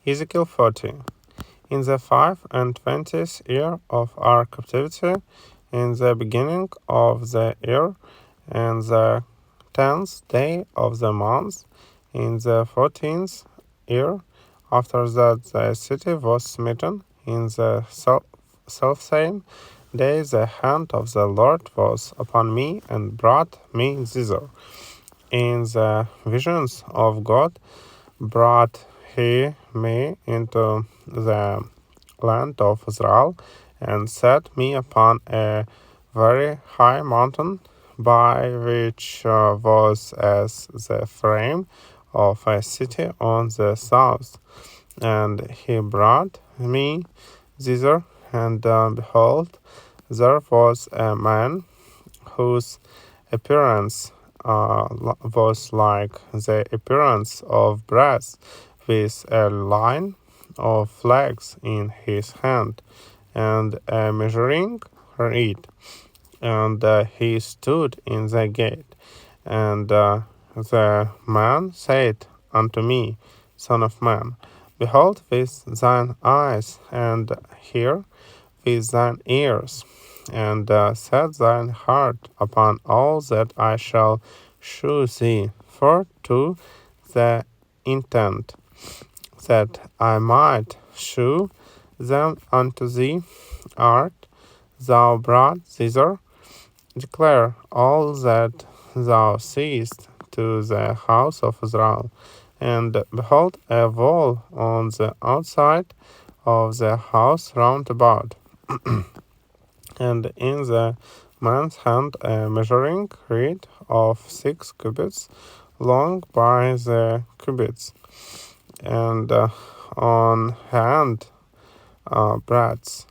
Ezekiel 40. In the 25th year of our captivity, in the beginning of the year, and the 10th day of the month, in the 14th year, after that the city was smitten, in the selfsame day the hand of the Lord was upon me and brought me thither. In the visions of God brought he me into the land of Israel, and set me upon a very high mountain, by which was as the frame of a city on the south. And he brought me thither, and behold, there was a man whose appearance was like the appearance of brass, with a line of flags in his hand, and a measuring reed. And he stood in the gate. And the man said unto me, Son of man, behold with thine eyes, and hear with thine ears, and set thine heart upon all that I shall shew thee, for to the intent that I might shew them unto thee art thou brought thither. Declare all that thou seest to the house of Israel. And behold, a wall on the outside of the house round about, and in the man's hand a measuring reed of 6 cubits long by the cubits, and on hand breadth.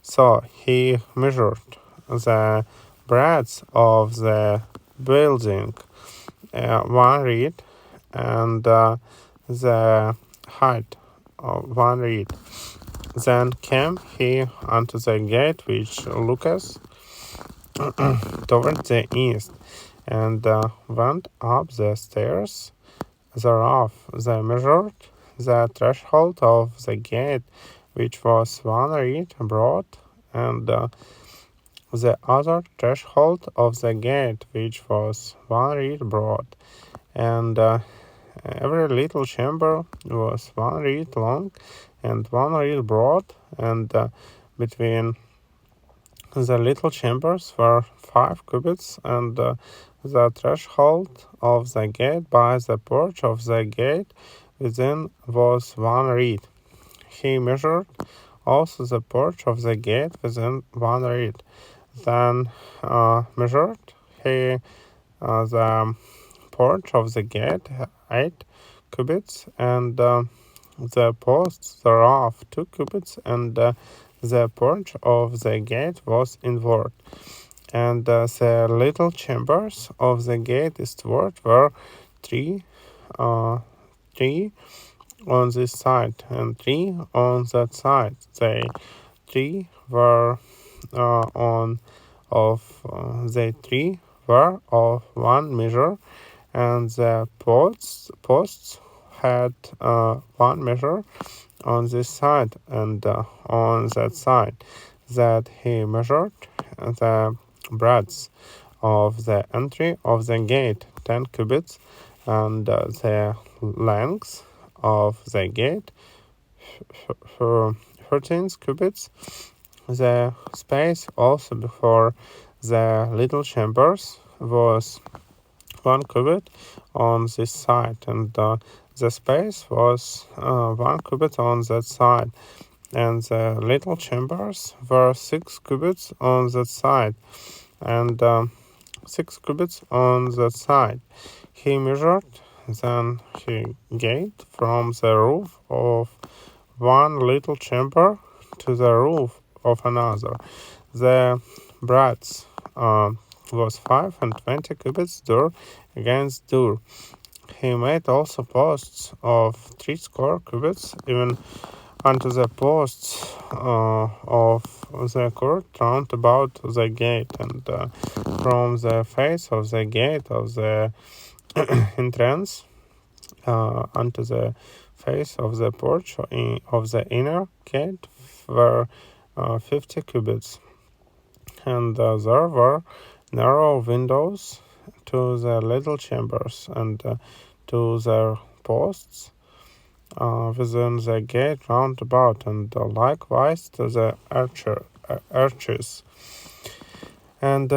So he measured the breadth of the building 1 reed, and the height of 1 reed. Then came he unto the gate which looketh toward the east, and went up the stairs thereof. They measured the threshold of the gate, which was 1 reed broad, and the other threshold of the gate, which was 1 reed broad, and every little chamber was 1 reed long and 1 reed broad, and between the little chambers were 5 cubits, and the threshold of the gate by the porch of the gate within was 1 reed. He measured also the porch of the gate within 1 reed. Then measured he the porch of the gate 8 cubits, and the posts thereof 2 cubits, and the porch of the gate was inward. And the little chambers of the gate eastward were 3 on this side, and 3 on that side. They 3 were they 3 were of 1 measure, and the posts had 1 measure on this side and on that side. That he measured the breadth of the entry of the gate 10 cubits, and the length of the gate 13 cubits. The space also before the little chambers was 1 cubit on this side, and the space was 1 cubit on that side, and the little chambers were 6 cubits on that side, and 6 cubits on that side. He measured then he gate from the roof of 1 little chamber to the roof of another. The breadth was 25 cubits door against door. He made also posts of 60 cubits, even unto the posts of the court round about the gate, and from the face of the gate of the entrance onto the face of the porch of the inner gate were 50 cubits, and there were narrow windows to the little chambers and to their posts within the gate round about, and likewise to the arches. And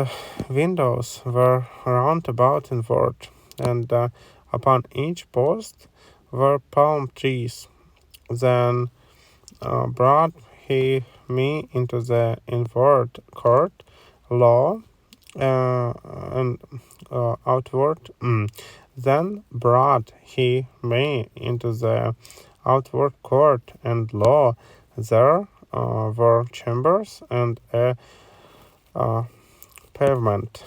windows were round about inward, and upon each post were palm trees. Then brought he me into the inward court, law, and outward. Then brought he me into the outward court, and lo, there were chambers and a pavement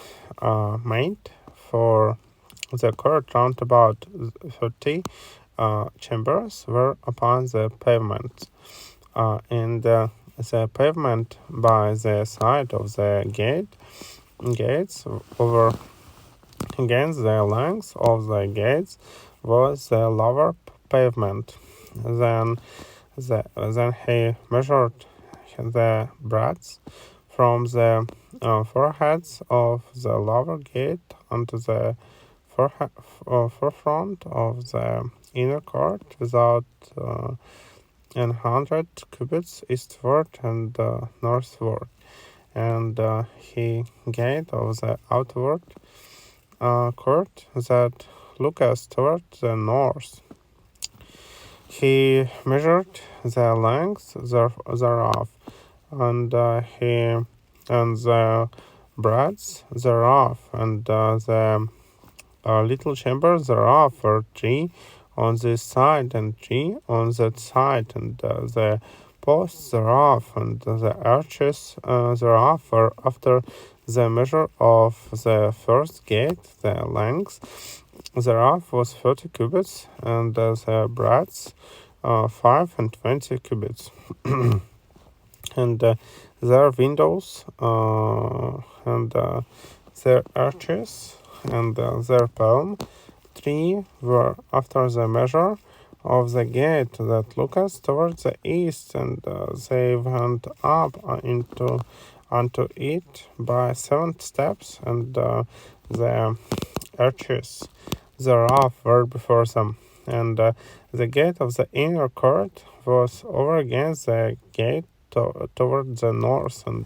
made for the court round about. 30 chambers were upon the pavement, and the pavement by the side of the gates over against the length of the gates was the lower pavement. Then he measured the breadth from the foreheads of the lower gate unto the forefront of the inner court without 100 cubits eastward and northward, and he gate of the outward court that looketh toward the north. He measured the length thereof, and the breadth thereof, and the little chamber thereof were 3 on this side and 3 on that side, and the posts thereof and the arches thereof were after the measure of the first gate. The length thereof was 30 cubits, and the breadth 25 cubits. And their windows and their arches and their palm tree were after the measure of the gate that looketh towards the east, and they went up unto it by 7 steps, and the arches thereof were before them. And the gate of the inner court was over against the gate toward the north and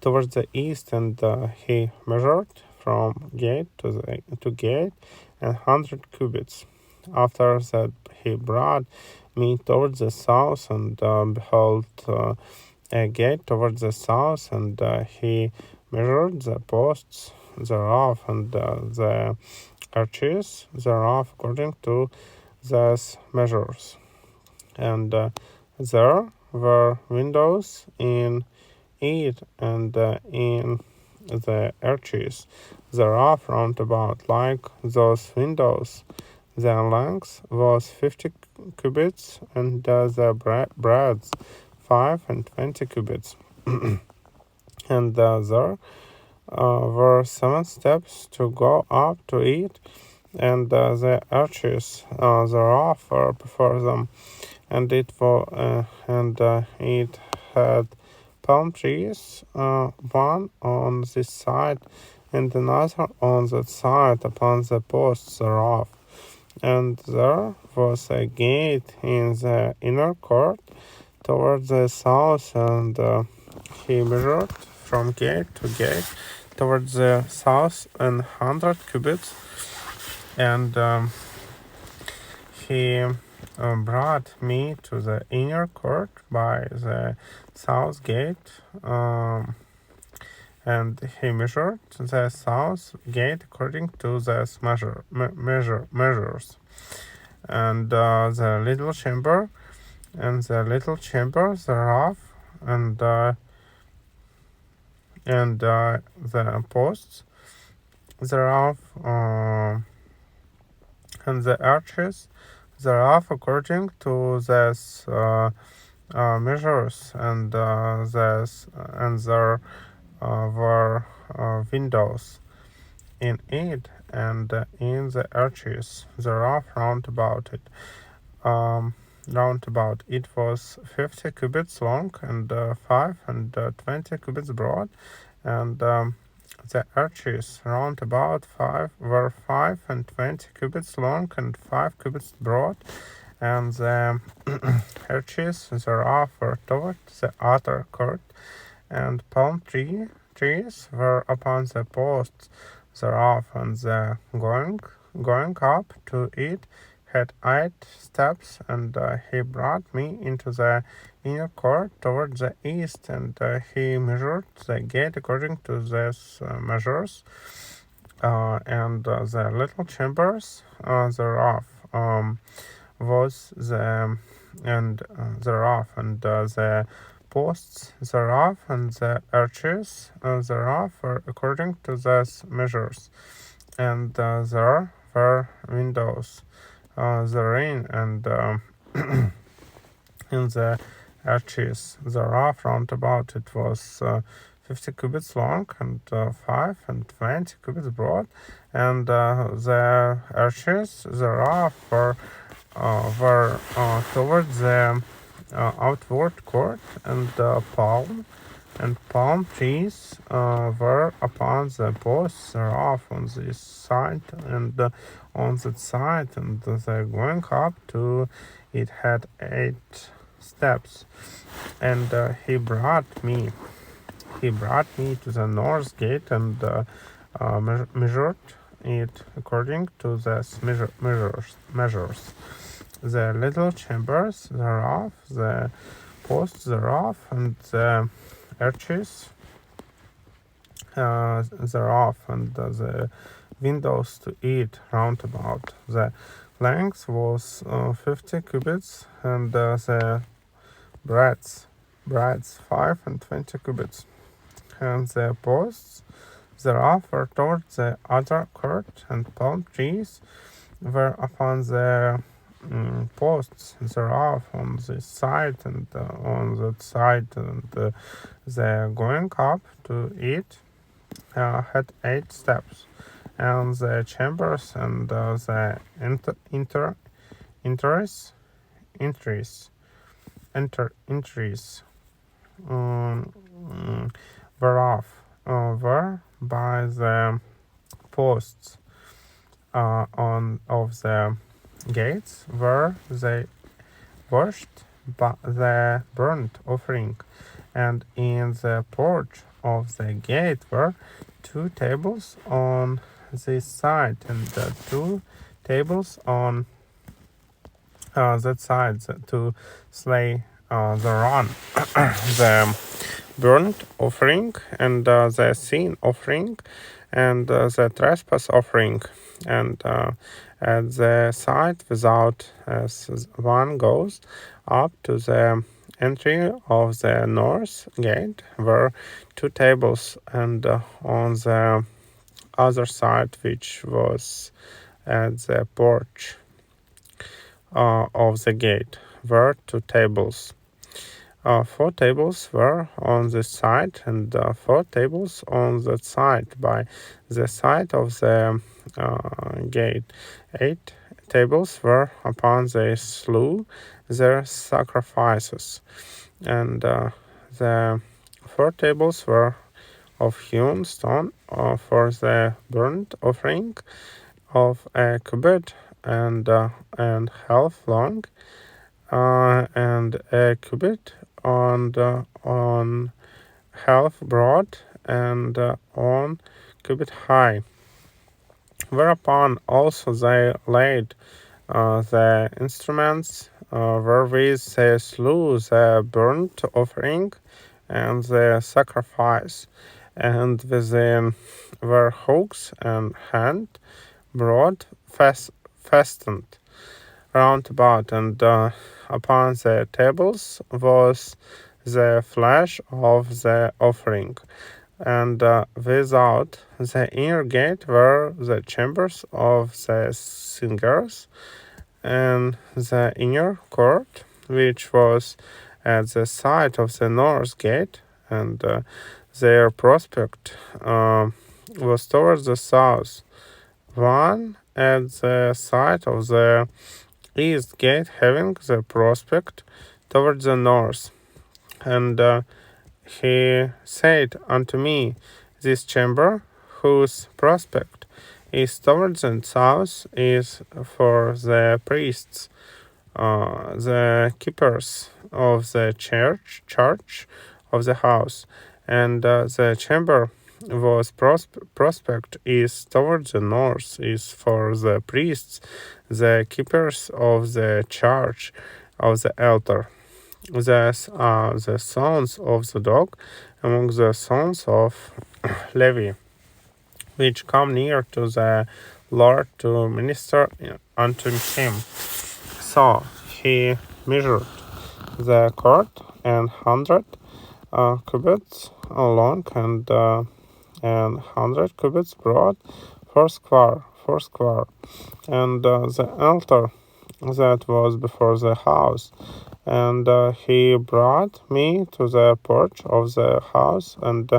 towards the east, and he measured from gate to gate 100 cubits. After that he brought me towards the south, and behold, a gate towards the south, and he measured the posts thereof and the arches thereof according to these measures. And there were windows in it, and in the arches thereof round about like those windows. The length was 50 cubits, and the breadth 25 cubits. And there were 7 steps to go up to it, and the arches thereof were before them, and it had palm trees, one on this side and another on that side upon the posts thereof. And there was a gate in the inner court toward the south, and he measured from gate to gate towards the south 100 cubits, and he brought me to the inner court by the south gate, and he measured the south gate according to the measures, and the little chamber and the little chamber thereof, and the posts thereof, and the arches thereof according to these measures, and there were windows in it, and in the arches thereof round about it. Round about it was 50 cubits long and 5 and 20 cubits broad, and the arches round about were 5 and 20 cubits long and 5 cubits broad, and the arches thereof were toward the outer court, and palm trees were upon the posts thereof, and the going up to it had 8 steps, and he brought me into the inner court toward the east, and he measured the gate according to these measures, and the little chambers thereof was the and thereof, and the posts thereof, and the arches thereof were according to these measures, and there were windows therein, and in the arches thereof round about it was 50 cubits long and 5 and 20 cubits broad, and the arches thereof were towards the outward court, and palm trees were upon the posts thereof on this side and on that side, and the going up to it had 8 steps, and he brought me to the north gate, and measured it according to the measures. The little chambers thereof, the posts thereof, and the arches thereof, and the windows to it round about. The length was 50 cubits, and the breadth 5 and 20 cubits, and the posts thereof were toward the other court, and palm trees were upon the posts thereof on this side and on that side, and the going up to it had 8 steps, and the chambers and the entries whereof were by the posts on of the gates, where they washed the burnt offering, and in the porch of the gate were 2 tables on this side, and 2 tables on that side to slay thereon the burnt offering, and the sin offering, and the trespass offering, and at the side without, as one goes up to the entry of the north gate, were 2 tables, and on the other side, which was at the porch of the gate, were 2 tables. 4 tables were on this side, and 4 tables on that side by the side of the gate. 8 tables were upon they slew their sacrifices, and the 4 tables were of hewn stone for the burnt offering, of a cubit and half long, and a cubit on half broad, and on cubit high. Whereupon also they laid the instruments wherewith they slew the burnt offering and the sacrifice, and within were hooks and hand broad fastened round about, and upon the tables was the flesh of the offering, and without the inner gate were the chambers of the singers, and the inner court, which was at the side of the north gate, and their prospect was towards the south, one at the side of the east gate, having the prospect towards the north. And he said unto me, This chamber, whose prospect is towards the south, is for the priests, the keepers of the church of the house, and the chamber was prospect is towards the north, is for the priests, the keepers of the church of the altar. These are the sons of the dog among the sons of Levi, which come near to the Lord to minister unto him. So he measured the court 100 cubits long and 100 cubits broad, foursquare, and the altar that was before the house. And he brought me to the porch of the house and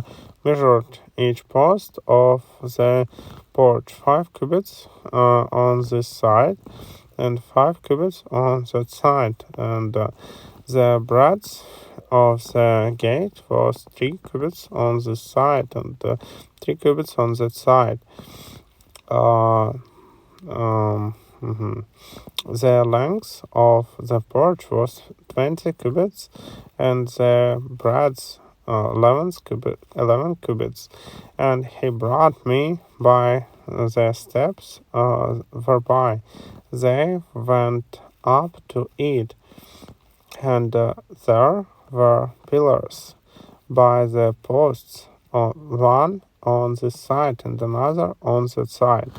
measured each post of the porch 5 cubits on this side and 5 cubits on that side. And the breadth of the gate was 3 cubits on this side and 3 cubits on that side. The length of the porch was 20 cubits, and the breadth 11 cubits. And he brought me by the steps whereby they went up to it, and there were pillars by the posts, one on this side and another on that side.